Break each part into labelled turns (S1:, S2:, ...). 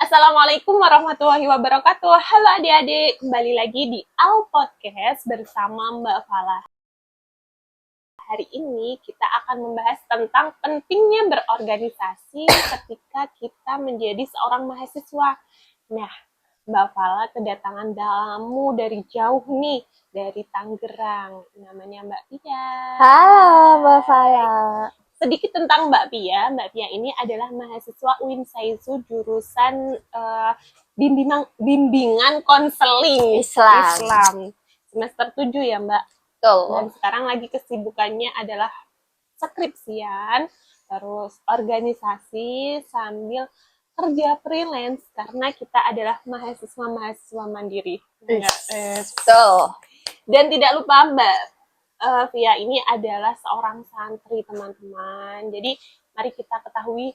S1: Assalamualaikum warahmatullahi wabarakatuh. Halo adik-adik, kembali lagi di Al Podcast bersama Mbak Fala. Hari ini kita akan membahas tentang pentingnya berorganisasi ketika kita menjadi seorang mahasiswa. Nah, Mbak Fala kedatangan tamu dari jauh nih, dari Tangerang. Namanya Mbak Pia.
S2: Halo Mbak Fala.
S1: Sedikit tentang Mbak Pia. Mbak Pia ini adalah mahasiswa UIN Saizu jurusan bimbingan konseling
S2: Islam.
S1: semester 7 ya Mbak. Dan
S2: Tuh.
S1: sekarang lagi kesibukannya adalah skripsian, terus organisasi sambil kerja freelance karena kita adalah mahasiswa mandiri.
S2: Tuh.
S1: Dan tidak lupa Mbak Via ini adalah seorang santri teman-teman. Jadi mari kita ketahui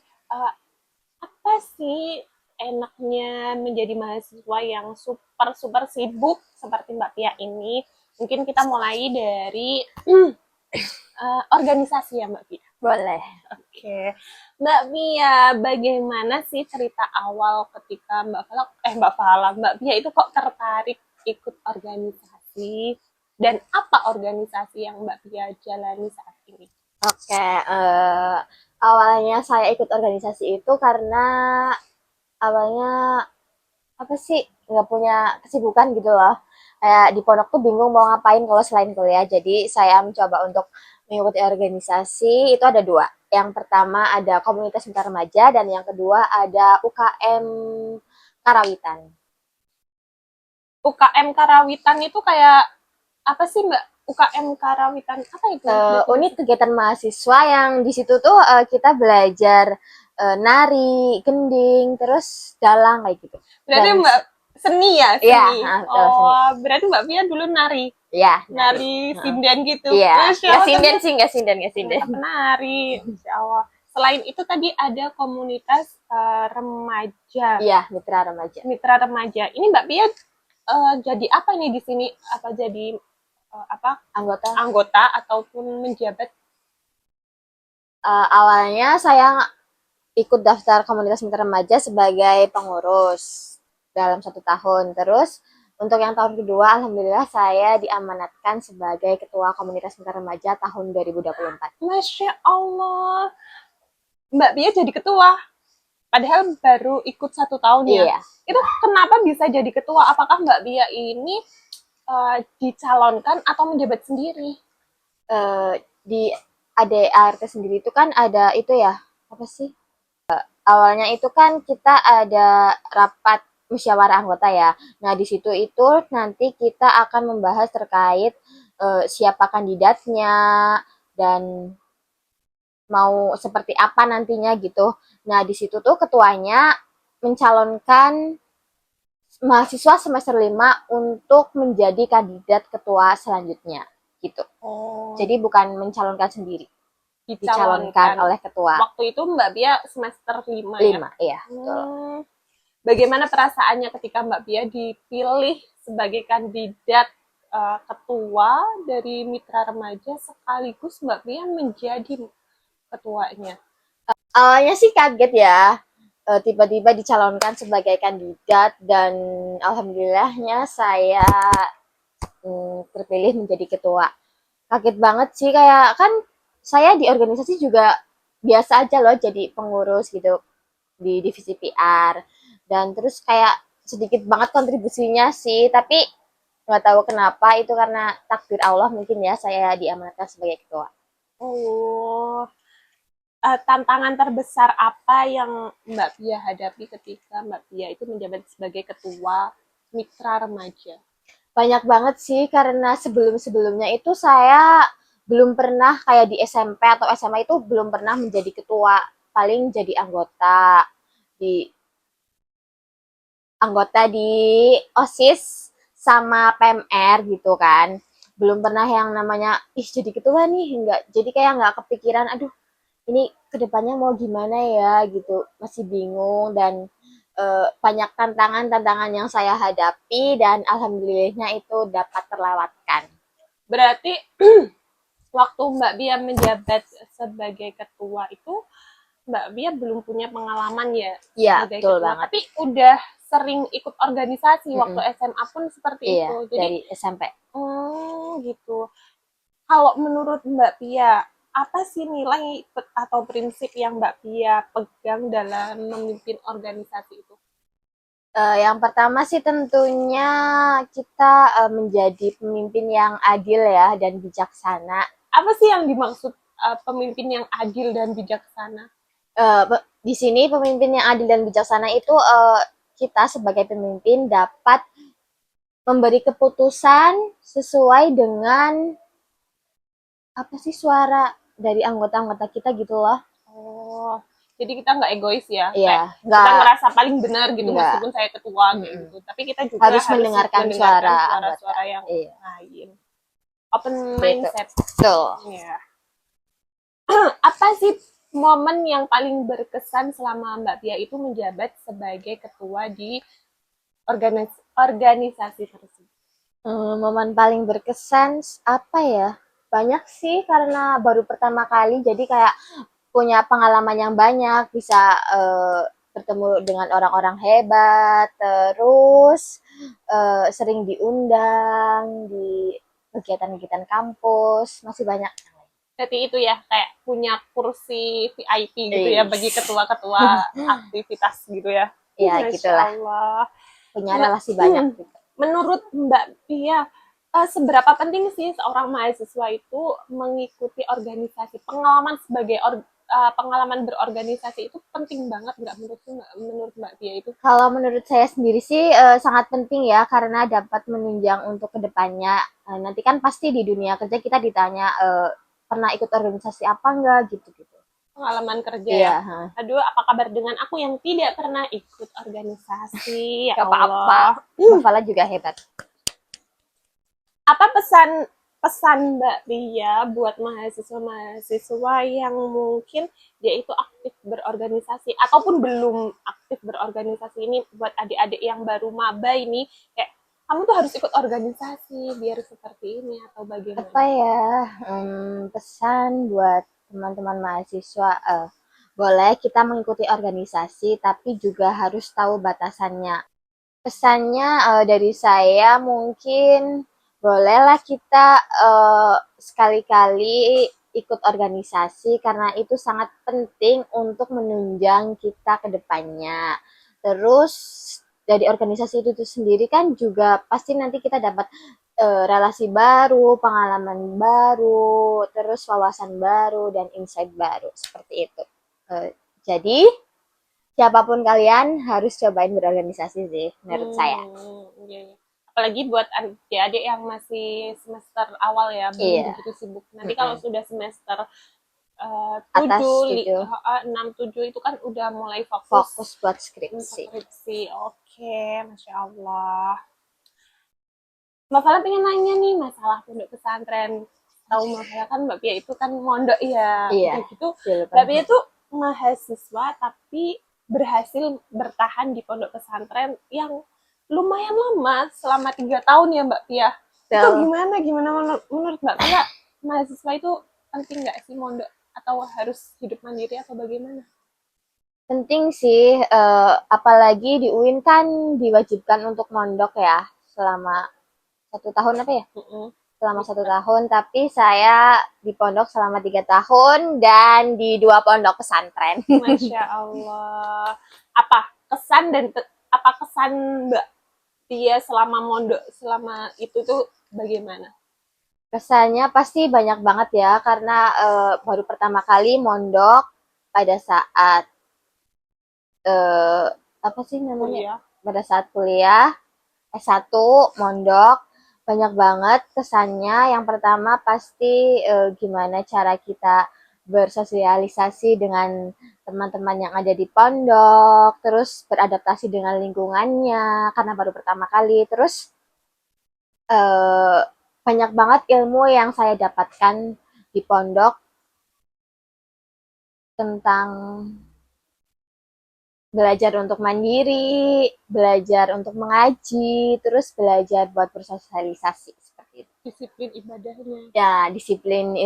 S1: apa sih enaknya menjadi mahasiswa yang super sibuk seperti Mbak Pia ini. Mungkin kita mulai dari organisasi ya Mbak Pia.
S2: Boleh.
S1: Oke. Mbak Pia, bagaimana sih cerita awal ketika Mbak Pia itu kok tertarik ikut organisasi? Dan apa organisasi yang Mbak Pia jalani saat ini?
S2: Oke. Awalnya saya ikut organisasi itu karena awalnya apa sih, nggak punya kesibukan gitu loh. Kayak di pondok tuh bingung mau ngapain kalau selain kuliah. Jadi saya mencoba untuk mengikuti organisasi. Itu ada dua. Yang pertama ada komunitas mitra remaja dan yang kedua ada UKM Karawitan.
S1: UKM Karawitan itu kayak apa sih Mbak? UKM Karawitan apa itu?
S2: Unit kegiatan mahasiswa yang di situ tuh kita belajar nari, gending, terus dalang kayak gitu.
S1: Berarti
S2: Dan,
S1: Mbak seni ya? Seni.
S2: Iya,
S1: seni. Berarti Mbak Pia dulu nari?
S2: Iya.
S1: Nari sinden gitu?
S2: Iya, nggak sinden.
S1: Nari, Insya Allah. Selain itu tadi ada komunitas remaja.
S2: Iya, mitra remaja.
S1: Mitra remaja. Ini Mbak Pia jadi apa nih di sini? Apa jadi anggota ataupun menjabat?
S2: Awalnya saya ikut daftar komunitas mitra remaja sebagai pengurus dalam 1 tahun. Terus untuk yang tahun kedua, alhamdulillah saya diamanatkan sebagai ketua komunitas mitra remaja tahun 2024.
S1: Masya Allah, Mbak Pia jadi ketua. Padahal baru ikut 1 tahun ya.
S2: Iya.
S1: Itu kenapa bisa jadi ketua? Apakah Mbak Pia ini dicalonkan atau menjabat sendiri?
S2: Di ADART sendiri itu kan ada itu ya, apa sih? Awalnya itu kan kita ada rapat musyawarah anggota ya. Nah, di situ itu nanti kita akan membahas terkait siapa kandidatnya dan mau seperti apa nantinya gitu. Nah, di situ tuh ketuanya mencalonkan mahasiswa semester 5 untuk menjadi kandidat ketua selanjutnya gitu. Jadi bukan mencalonkan sendiri. Dicalonkan oleh ketua.
S1: Waktu itu Mbak Pia semester 5 ya?
S2: 5, iya.
S1: Bagaimana perasaannya ketika Mbak Pia dipilih sebagai kandidat ketua dari mitra remaja sekaligus Mbak Pia menjadi ketuanya?
S2: Awalnya sih kaget ya, tiba-tiba dicalonkan sebagai kandidat dan alhamdulillahnya saya terpilih menjadi ketua. Kaget banget sih, kayak kan saya di organisasi juga biasa aja loh jadi pengurus gitu di divisi PR dan terus kayak sedikit banget kontribusinya sih, tapi nggak tahu kenapa itu karena takdir Allah mungkin ya saya diamanatkan sebagai ketua.
S1: Tantangan terbesar apa yang Mbak Pia hadapi ketika Mbak Pia itu menjabat sebagai ketua mitra remaja?
S2: Banyak banget sih, karena sebelum-sebelumnya itu saya belum pernah kayak di SMP atau SMA itu belum pernah menjadi ketua, paling jadi anggota di OSIS sama PMR gitu kan. Belum pernah yang namanya jadi ketua nih, enggak. Jadi kayak nggak kepikiran, aduh ini kedepannya mau gimana ya gitu, masih bingung dan banyak tantangan yang saya hadapi dan alhamdulillahnya itu dapat terlewatkan.
S1: Berarti waktu Mbak Pia menjabat sebagai ketua itu Mbak Bia belum punya pengalaman ya
S2: Iya,
S1: sebagai
S2: betul
S1: ketua,
S2: banget.
S1: tapi udah sering ikut organisasi waktu
S2: Mm-mm.
S1: SMA pun seperti
S2: Iya,
S1: itu. Jadi,
S2: dari SMP.
S1: gitu. Kalau menurut Mbak Pia, apa sih nilai atau prinsip yang Mbak Pia pegang dalam memimpin organisasi itu?
S2: Yang pertama sih tentunya kita menjadi pemimpin yang adil ya dan bijaksana.
S1: Apa sih yang dimaksud pemimpin yang adil dan bijaksana?
S2: Di sini pemimpin yang adil dan bijaksana itu kita sebagai pemimpin dapat memberi keputusan sesuai dengan apa sih suara dari anggota-anggota kita gitu loh.
S1: Oh, jadi kita nggak egois ya,
S2: Iya,
S1: kayak kita
S2: nggak
S1: ngerasa paling benar gitu
S2: nggak
S1: meskipun saya ketua kayak
S2: mm-mm.
S1: gitu. Tapi kita juga
S2: Harus
S1: harus
S2: mendengarkan
S1: mendengarkan
S2: suara anggota.
S1: suara-suara yang
S2: Iya,
S1: lain. Open
S2: seperti itu.
S1: mindset.
S2: Tuh.
S1: Ya. Apa sih momen yang paling berkesan selama Mbak Pia itu menjabat sebagai ketua di organisasi tersebut?
S2: Momen paling berkesan apa ya? Banyak sih karena baru pertama kali jadi kayak punya pengalaman yang banyak, bisa bertemu dengan orang-orang hebat, terus sering diundang di kegiatan-kegiatan kampus, masih banyak.
S1: Berarti itu ya kayak punya kursi VIP gitu ya bagi
S2: Eish.
S1: ketua-ketua aktivitas gitu ya.
S2: Ya
S1: Masya
S2: gitulah,
S1: Allah.
S2: punya relasi banyak juga.
S1: Menurut Mbak Pia, seberapa penting sih seorang mahasiswa itu mengikuti organisasi? Pengalaman berorganisasi itu penting banget nggak menurut Mbak Pia itu?
S2: Kalau menurut saya sendiri sih sangat penting ya karena dapat menunjang untuk kedepannya. Nanti kan pasti di dunia kerja kita ditanya pernah ikut organisasi apa enggak gitu-gitu.
S1: Pengalaman kerja ya.
S2: Iya,
S1: Aduh, apa kabar dengan aku yang tidak pernah ikut organisasi? Ya
S2: gak apa-apa.
S1: Allah.
S2: Bafala juga hebat.
S1: Apa pesan pesan Mbak Ria buat mahasiswa-mahasiswa yang mungkin dia itu aktif berorganisasi ataupun belum aktif berorganisasi ini, buat adik-adik yang baru maba ini, kayak kamu tuh harus ikut organisasi biar seperti ini atau
S2: Apa
S1: bagaimana?
S2: ya pesan buat teman-teman mahasiswa? Boleh kita mengikuti organisasi, tapi juga harus tahu batasannya. Pesannya dari saya mungkin bolehlah kita sekali-kali ikut organisasi karena itu sangat penting untuk menunjang kita ke depannya. Terus dari organisasi itu sendiri kan juga pasti nanti kita dapat relasi baru, pengalaman baru, terus wawasan baru dan insight baru seperti itu. Jadi siapapun kalian harus cobain berorganisasi sih menurut saya.
S1: Iya, iya. Apalagi buat adik-adik yang masih semester awal ya, belum
S2: Iya.
S1: begitu sibuk. Nanti kalau
S2: Mm-mm.
S1: sudah semester
S2: Atas
S1: 7,
S2: 7
S1: 6, 7 itu kan udah mulai
S2: fokus
S1: fokus
S2: buat
S1: untuk
S2: skripsi.
S1: skripsi. Oke, Masya Allah. Mbak Fala pengen nanya nih masalah pondok pesantren. Tahu Mbak Fala kan Mbak Pia itu kan mondok ya.
S2: Iya,
S1: Udah gitu,
S2: dulu
S1: Mbak
S2: pernah.
S1: Pia itu mahasiswa tapi berhasil bertahan di pondok pesantren yang lumayan lama, selama 3 tahun ya Mbak Pia. Itu
S2: So,
S1: gimana? Gimana menurut Mbak Pia, mahasiswa itu penting nggak sih mondok atau harus hidup mandiri atau bagaimana?
S2: penting sih, apalagi di UIN kan diwajibkan untuk mondok ya selama 1 tahun apa ya?
S1: Mm-mm.
S2: Selama 1 tahun, tapi saya di pondok selama 3 tahun dan di 2 pondok pesantren.
S1: Masya Allah. Apa kesan dan apa kesan Mbak Tia selama mondok selama itu tuh bagaimana?
S2: Kesannya pasti banyak banget ya, karena baru pertama kali mondok pada saat apa sih namanya?
S1: Kuliah.
S2: Pada saat kuliah S1 mondok banyak banget kesannya. Yang pertama pasti gimana cara kita bersosialisasi dengan teman-teman yang ada di pondok, terus beradaptasi dengan lingkungannya karena baru pertama kali. Terus eh, banyak banget ilmu yang saya dapatkan di pondok tentang belajar untuk mandiri, belajar untuk mengaji, terus belajar buat bersosialisasi seperti itu.
S1: Disiplin ibadahnya.
S2: Ya, disiplin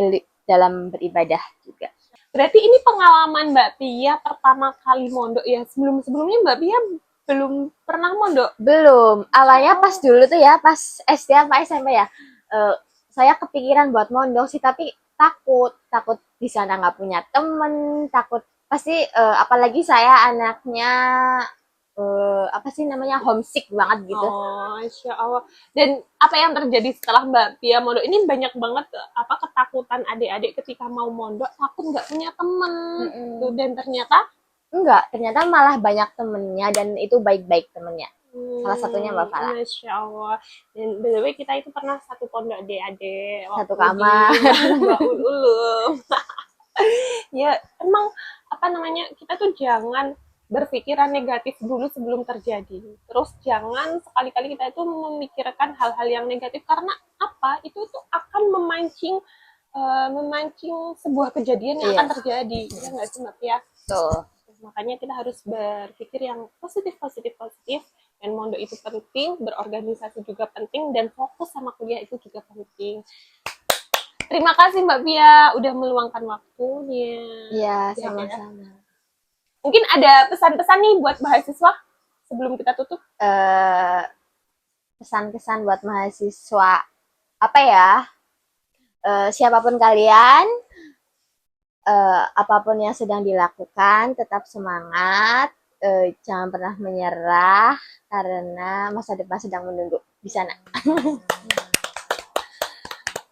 S2: dalam beribadah juga.
S1: Berarti ini pengalaman Mbak Pia pertama kali mondok ya. Sebelum-sebelumnya Mbak Pia belum pernah mondok.
S2: Belum. Awalnya pas
S1: Oh.
S2: dulu tuh ya, pas SD apa SMP ya, eh, saya kepikiran buat mondok sih, tapi takut di sana nggak punya temen, takut pasti apalagi saya anaknya apa sih namanya homesick banget gitu.
S1: Oh, Insya Allah. Dan apa yang terjadi setelah Mbak Pia mondok ini banyak banget apa ketakutan adik-adik ketika mau mondok takut nggak punya temen. Tuh,
S2: Mm-mm.
S1: dan ternyata
S2: Enggak, ternyata malah banyak temennya dan itu baik-baik temennya. Salah satunya Mbak Fala.
S1: Masya Allah. Dan by the way kita itu pernah satu pondok adik-adik
S2: Satu
S1: waktu di
S2: kamar.
S1: Mbak Ulum. Ya, emang apa namanya kita tuh jangan berpikiran negatif dulu sebelum terjadi. Terus jangan sekali-kali kita itu memikirkan hal-hal yang negatif karena apa? Itu tuh akan memancing sebuah kejadian yang
S2: Iya,
S1: akan terjadi. Ya nggak sih Mbak ya?
S2: tuh.
S1: Makanya kita harus berpikir yang positif. Dan mondok itu penting, berorganisasi juga penting, dan fokus sama kuliah itu juga penting. Terima kasih Mbak Pia udah meluangkan waktunya.
S2: Iya,
S1: Ya, ya.
S2: sama-sama.
S1: Mungkin ada pesan-pesan nih buat mahasiswa sebelum kita tutup.
S2: Eh, Pesan-kesan buat mahasiswa apa ya? Siapapun kalian, apapun yang sedang dilakukan, tetap semangat, jangan pernah menyerah karena masa depan sedang menunggu di sana.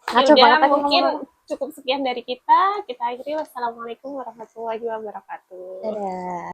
S2: Ngaco
S1: Yaudah,
S2: banget aku
S1: mungkin
S2: ngomong.
S1: cukup sekian dari kita. Kita akhiri. Wassalamualaikum warahmatullahi wabarakatuh.
S2: Dadah.